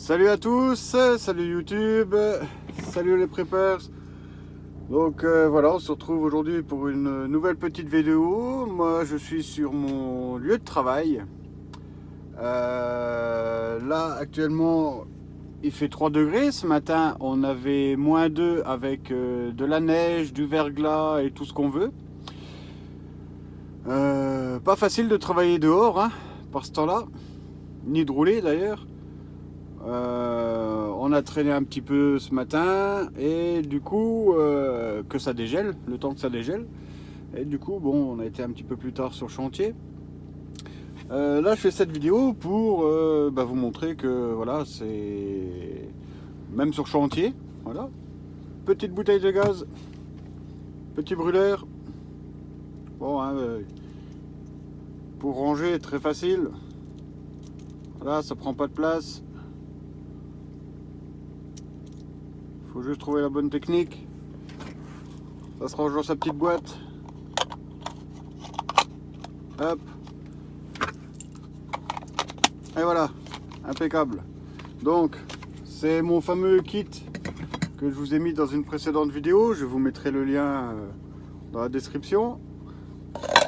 Salut à tous, salut YouTube, salut les preppers. Donc voilà, on se retrouve aujourd'hui pour une nouvelle petite vidéo. Moi je suis sur mon lieu de travail. Là actuellement il fait 3 degrés. Ce matin on avait -2 avec de la neige, du verglas et tout ce qu'on veut. Pas facile de travailler dehors hein, par ce temps-là, ni de rouler d'ailleurs. On a traîné un petit peu ce matin et du coup que ça dégèle, le temps que ça dégèle. Et du coup bon, on a été un petit peu plus tard sur le chantier. Là je fais cette vidéo pour vous montrer que voilà, c'est même sur chantier, voilà, petite bouteille de gaz, petit brûleur. Bon hein, pour ranger très facile. Voilà, ça prend pas de place. Faut juste trouver la bonne technique. Ça se range dans sa petite boîte. Hop. Et voilà, impeccable. Donc, c'est mon fameux kit que je vous ai mis dans une précédente vidéo. Je vous mettrai le lien dans la description.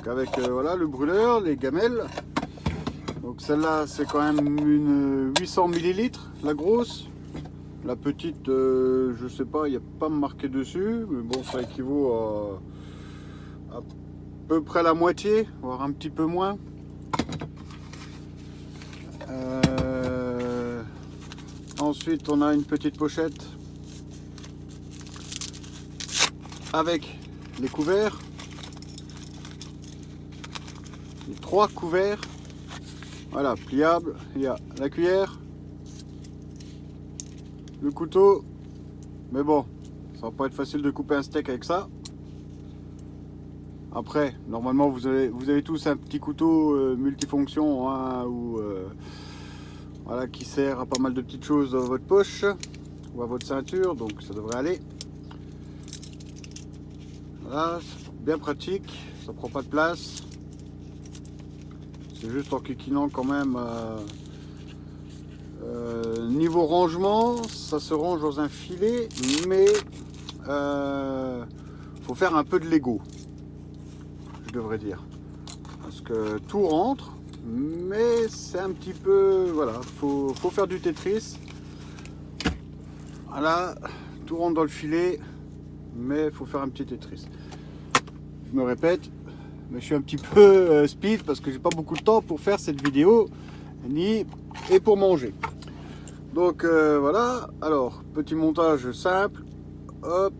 Avec voilà, le brûleur, les gamelles. Donc celle-là, c'est quand même une 800 ml, la grosse. La petite, je sais pas, il n'y a pas marqué dessus, mais bon, ça équivaut à peu près la moitié, voire un petit peu moins. Ensuite, on a une petite pochette avec les couverts, les 3 couverts. Voilà, pliable. Il y a la cuillère, le couteau, mais bon, ça va pas être facile de couper un steak avec ça. Après, normalement, vous avez tous un petit couteau multifonction hein, voilà, qui sert à pas mal de petites choses dans votre poche ou à votre ceinture, donc ça devrait aller. Voilà, bien pratique, ça prend pas de place. C'est juste en kikinant quand même. Niveau rangement, ça se range dans un filet, mais faut faire un peu de Lego, je devrais dire, parce que tout rentre, mais c'est un petit peu, voilà, faut faire du Tetris. Voilà, tout rentre dans le filet, mais faut faire un petit Tetris. Je me répète, mais je suis un petit peu speed parce que j'ai pas beaucoup de temps pour faire cette vidéo et pour manger. Donc voilà, alors petit montage simple. Hop,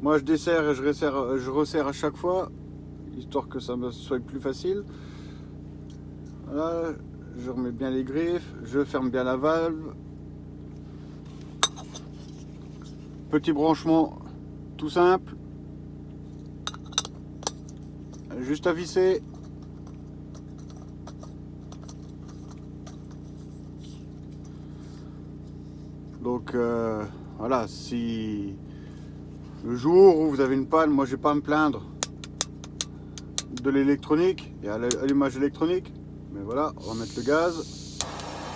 moi je desserre et je resserre à chaque fois, histoire que ça me soit plus facile. Voilà, je remets bien les griffes, je ferme bien la valve. Petit branchement tout simple, juste à visser. Donc voilà, si le jour où vous avez une panne, moi j'ai pas à me plaindre de l'électronique, il y a l'allumage électronique, mais voilà, on va mettre le gaz,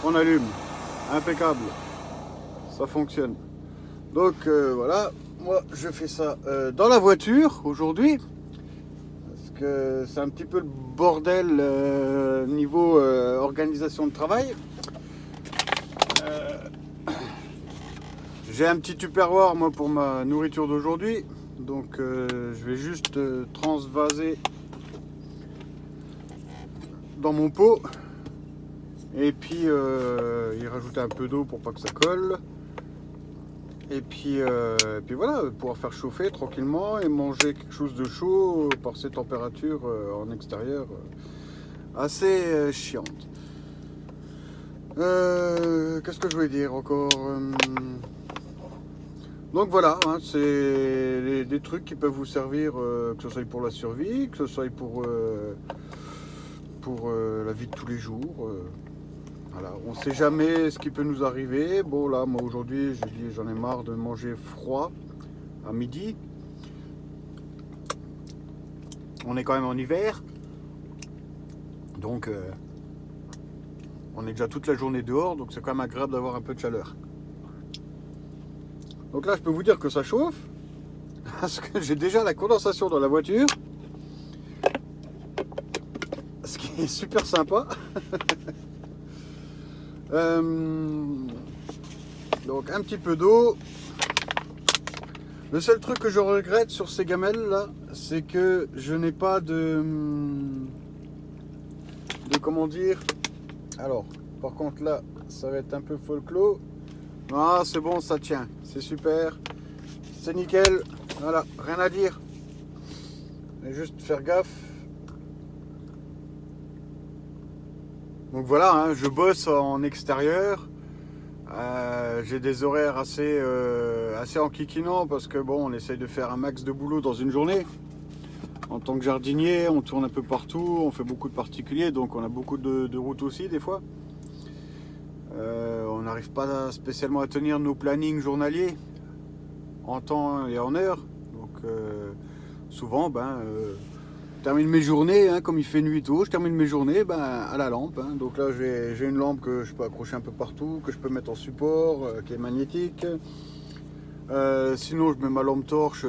on allume, impeccable, ça fonctionne. Donc voilà, moi je fais ça dans la voiture aujourd'hui, parce que c'est un petit peu le bordel niveau organisation de travail. J'ai un petit tupperware moi pour ma nourriture d'aujourd'hui, donc je vais juste transvaser dans mon pot et puis y rajouter un peu d'eau pour pas que ça colle, et puis voilà, pouvoir faire chauffer tranquillement et manger quelque chose de chaud par ces températures en extérieur assez chiantes. Qu'est-ce que je voulais dire encore? Donc voilà, hein, c'est des trucs qui peuvent vous servir, que ce soit pour la survie, que ce soit pour la vie de tous les jours. Voilà, on ne sait jamais ce qui peut nous arriver. Bon là, moi aujourd'hui, j'ai dit j'en ai marre de manger froid à midi. On est quand même en hiver, donc On est déjà toute la journée dehors, donc c'est quand même agréable d'avoir un peu de chaleur. Donc là, je peux vous dire que ça chauffe, parce que j'ai déjà la condensation dans la voiture, ce qui est super sympa. Donc un petit peu d'eau. Le seul truc que je regrette sur ces gamelles là, c'est que je n'ai pas de comment dire. Alors, par contre là, ça va être un peu folklore. Ah, c'est bon, ça tient, c'est super, c'est nickel. Voilà, rien à dire. Mais juste faire gaffe. Donc voilà, hein, je bosse en extérieur. J'ai des horaires assez enquiquinants parce que bon, on essaye de faire un max de boulot dans une journée. En tant que jardinier, on tourne un peu partout, on fait beaucoup de particuliers, donc on a beaucoup de routes aussi des fois. On n'arrive pas spécialement à tenir nos plannings journaliers en temps et en heure. Donc souvent, je termine mes journées, hein, comme il fait nuit tôt, je termine mes journées à la lampe. Hein. Donc là, j'ai une lampe que je peux accrocher un peu partout, que je peux mettre en support, qui est magnétique. Sinon, je mets ma lampe torche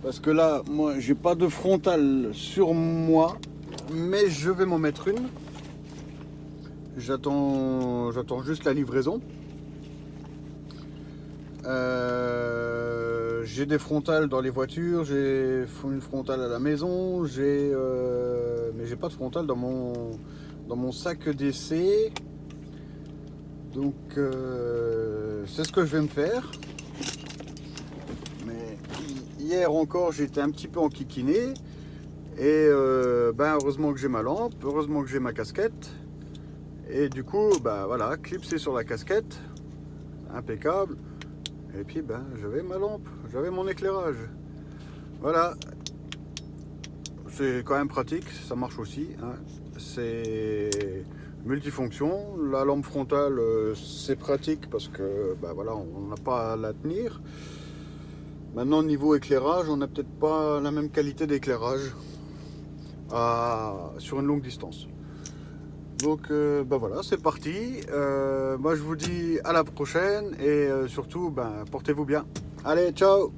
parce que là, moi, j'ai pas de frontale sur moi, mais je vais m'en mettre une. J'attends juste la livraison. J'ai des frontales dans les voitures, j'ai une frontale à la maison, mais j'ai pas de frontale dans mon sac d'essai. Donc c'est ce que je vais me faire. Mais hier encore j'étais un petit peu enquiquiné. Et heureusement que j'ai ma lampe, heureusement que j'ai ma casquette. Et du coup, voilà, clipsé sur la casquette, impeccable. Et puis j'avais ma lampe, j'avais mon éclairage. Voilà. C'est quand même pratique, ça marche aussi. Hein. C'est multifonction. La lampe frontale, c'est pratique parce que voilà, on n'a pas à la tenir. Maintenant, niveau éclairage, on n'a peut-être pas la même qualité d'éclairage sur une longue distance. Donc voilà, c'est parti. Moi je vous dis à la prochaine et surtout portez-vous bien. Allez, ciao!